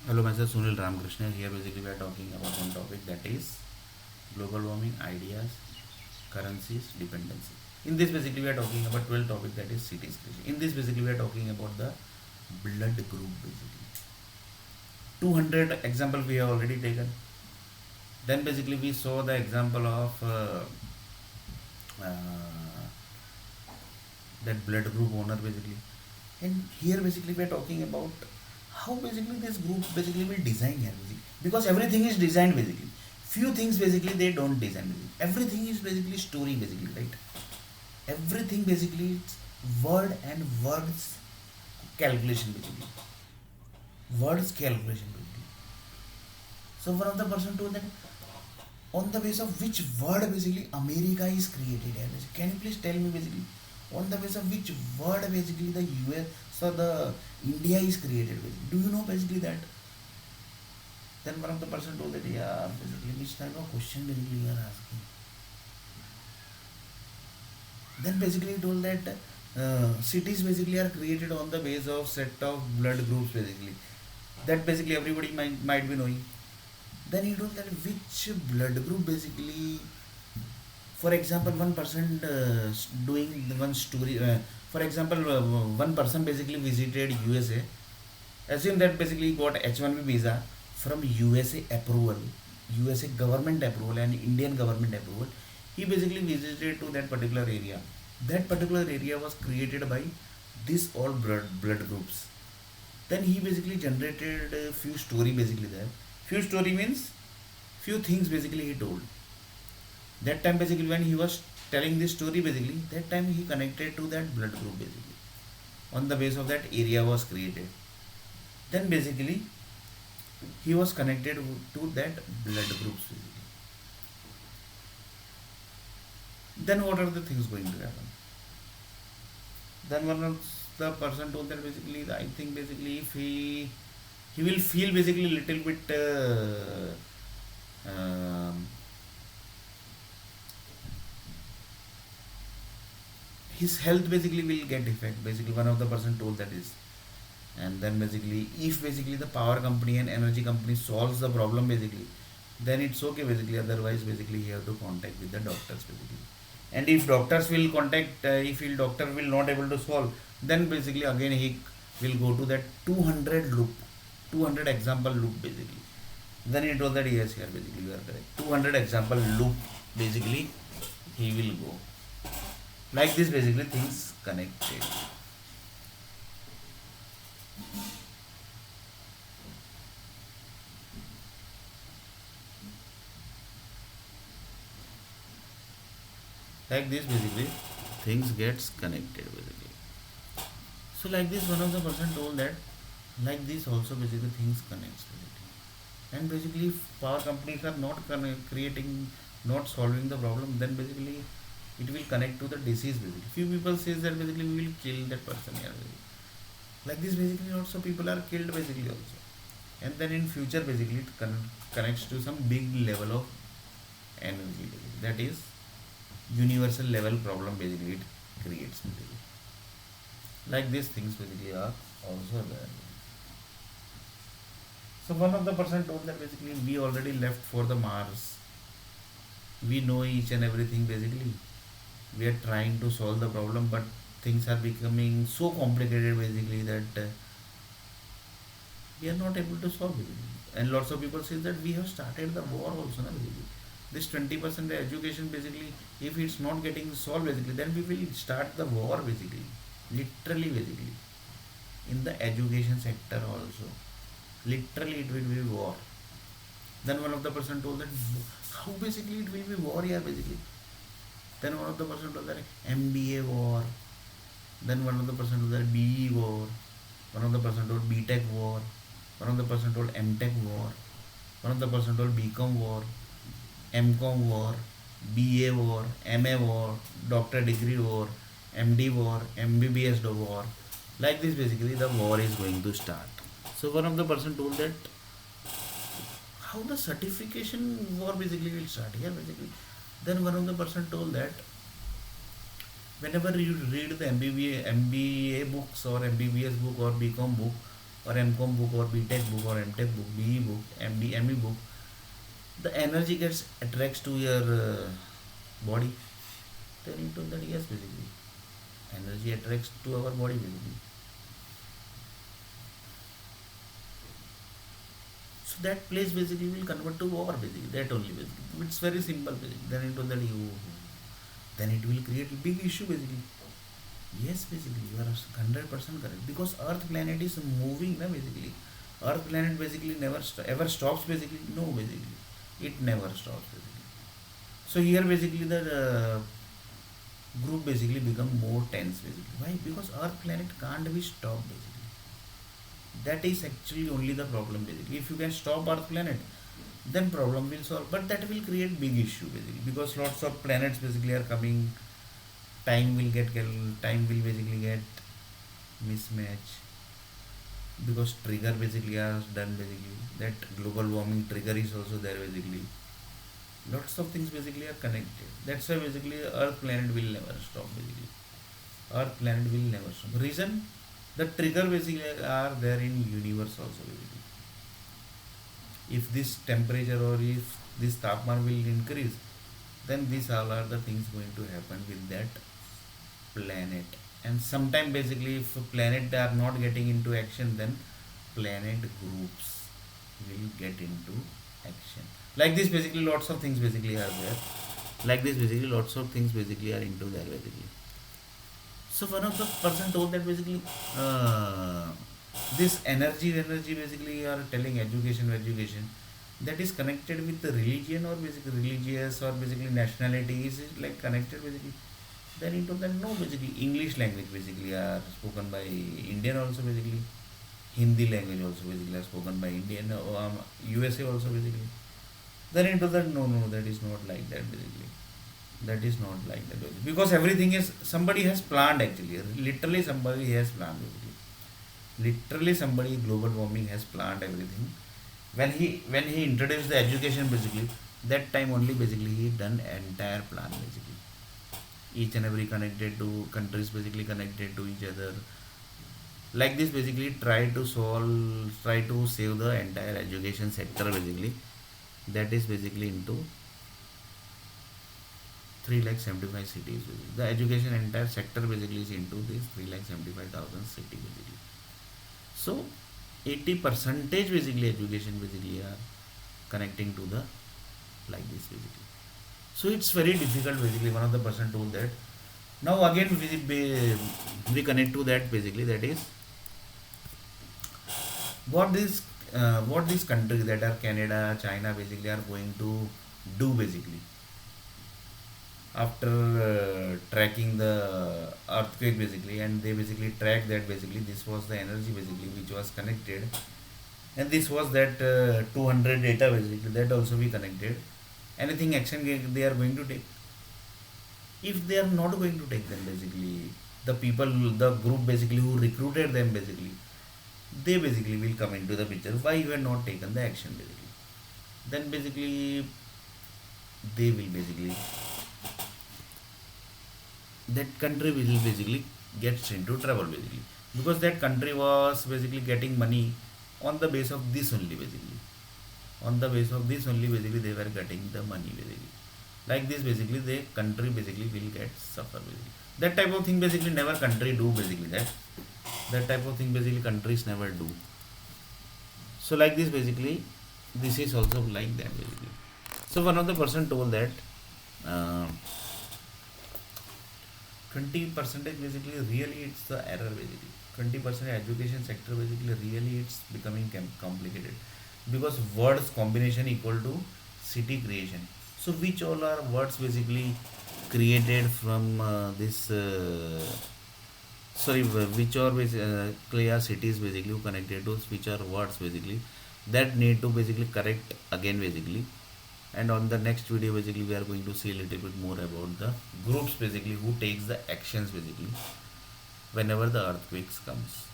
Hello, myself Sunil Ramakrishna. Here, basically, we are talking about one topic, that is global warming ideas, currencies, dependency. In this, basically, we are talking about 12 topic, that is cities creation. In this, basically, we are talking about the blood group, basically. 200 example we have already taken. Then, basically, we saw the example of uh, that blood group owner, basically. And here, basically, we are talking about how basically this group basically will design here, basically. Because everything is designed, basically. Few things, basically, they don't design, basically. Everything is basically story, basically, right? Everything, basically, it's word and words calculation, basically. Words calculation, basically. So one of the person told that on the basis of which word basically America is created here. Can you please tell me basically on the basis of which word basically the US, so the India is created basically? Do you know basically that? Then one of the person told that, yeah, basically which type of question basically you are asking. Then basically he told that cities basically are created on the base of set of blood groups basically. That basically everybody might be knowing. Then he told that which blood group basically, for example, one person doing the one story, for example, one person basically visited USA. Assume that basically got H1B visa from USA approval, USA government approval and Indian government approval. He basically visited to that particular area. That particular area was created by this all blood groups. Then he basically generated a few story basically there. Few story means few things basically he told. That time basically when he was telling this story basically, that time he connected to that blood group basically. On the base of that area was created. Then basically he was connected to that blood groups basically. Then what are the things going to happen? Then one of the person told that basically I think basically if he will feel basically little bit his health basically will get effect, basically one of the person told that is. And then basically if basically the power company and energy company solves the problem basically, then it's okay basically, otherwise basically he have to contact with the doctors basically. And if doctors will contact, if he doctor will not able to solve, then basically again he will go to that 200 loop, 200 example loop basically. Then he told that yes, here basically you are correct, 200 example loop basically he will go. Like this basically things connected. Like this basically things gets connected basically. So like this one of the person told that like this also basically things connects basically. And basically if power companies are not creating, not solving the problem, then basically it will connect to the disease basically. Few people says that basically we will kill that person here basically. Like this basically also people are killed basically also. And then in future basically it connects to some big level of energy basically. That is universal level problem basically it creates basically. Like these things basically are also there. So one of the person told that basically we already left for the Mars. We know each and everything basically. We are trying to solve the problem, but things are becoming so complicated basically that we are not able to solve it. And lots of people say that we have started the war also. Na, basically. This 20% education basically, if it's not getting solved basically, then we will start the war basically. Literally basically. In the education sector also. Literally it will be war. Then one of the person told that how basically it will be war here basically. Then one of the person told that MBA war. Then one of the person told that BE war. One of the person told BTech war. One of the person told MTech war. One of the person told BCom war, MCom war, BA war, MA war, doctor degree war, MD war, MBBS war. Like this basically the war is going to start. So one of the person told that how the certification war basically will start here basically. Then one of the person told that whenever you read the MBA books or MBBS book or BCom book, or MCOM book or BTech book or MTech book, BE book, ME book, the energy gets attracts to your body. Then you told that yes, basically energy attracts to our body basically. So that place basically will convert to war basically. That only basically. It's very simple basically. Then you told that you, then it will create a big issue basically. Yes, basically you are 100% correct because Earth planet is moving na basically. Earth planet basically never ever stops basically. No, basically it never stops basically. So here basically the group basically become more tense basically. Why? Because Earth planet can't be stopped basically. That is actually only the problem basically. If you can stop Earth planet, then problem will solve. But that will create big issue basically because lots of planets basically are coming. Time will basically get mismatch because trigger basically are done basically. That global warming trigger is also there basically. Lots of things basically are connected. That's why basically Earth planet will never stop basically. Earth planet will never stop. Reason, the trigger basically are there in universe also basically. If this temperature or if this tapman will increase, then these all are the things going to happen with that planet. And sometime basically if planet are not getting into action, then planet groups will get into action. Like this basically lots of things basically are there. Like this basically lots of things basically are into there basically. So one of the person told that basically uh, this energy basically are telling education that is connected with the religion or basically religious or basically nationality, is it like connected basically. Then he told that no, basically English language basically are spoken by Indian also basically. Hindi language also basically are spoken by Indian, USA also basically. Then he told that no, that is not like that basically. That is not like that basically. Because everything is somebody has planned actually. Literally somebody has planned basically. Literally somebody global warming has planned everything. When he introduced the education basically, that time only basically he done entire plan basically. Each and every connected to countries basically connected to each other. Like this basically try to save the entire education sector basically. That is basically into 3 lakh 75 cities basically. The education entire sector basically is into this 3 lakh 75,000 city basically. So 80 percentage basically education basically are connecting to the like this basically. So it's very difficult basically. One of the person told that. Now again we connect to that basically. That is what these countries that are Canada, China basically are going to do basically after tracking the earthquake basically, and they basically track that basically this was the energy basically which was connected, and this was that 200 data basically that also be connected. Anything action they are going to take. If they are not going to take them basically, the people, the group basically who recruited them basically, they basically will come into the picture. Why you have not taken the action basically? Then basically they will basically, that country will basically gets into trouble basically, because that country was basically getting money on the base of this only basically. On the base of this only basically they were getting the money basically. Like this basically the country basically will get suffer basically. That type of thing basically never country do basically. That type of thing basically countries never do. So like this basically this is also like that basically. So one of the person told that uh, 20 percentage basically really it's the error basically. 20% education sector basically really it's becoming complicated, because words combination equal to city creation. So which all are words basically created from this sorry which are clear cities basically connected to which are words basically that need to basically correct again basically. And on the next video basically we are going to see a little bit more about the groups basically who takes the actions basically whenever the earthquakes comes.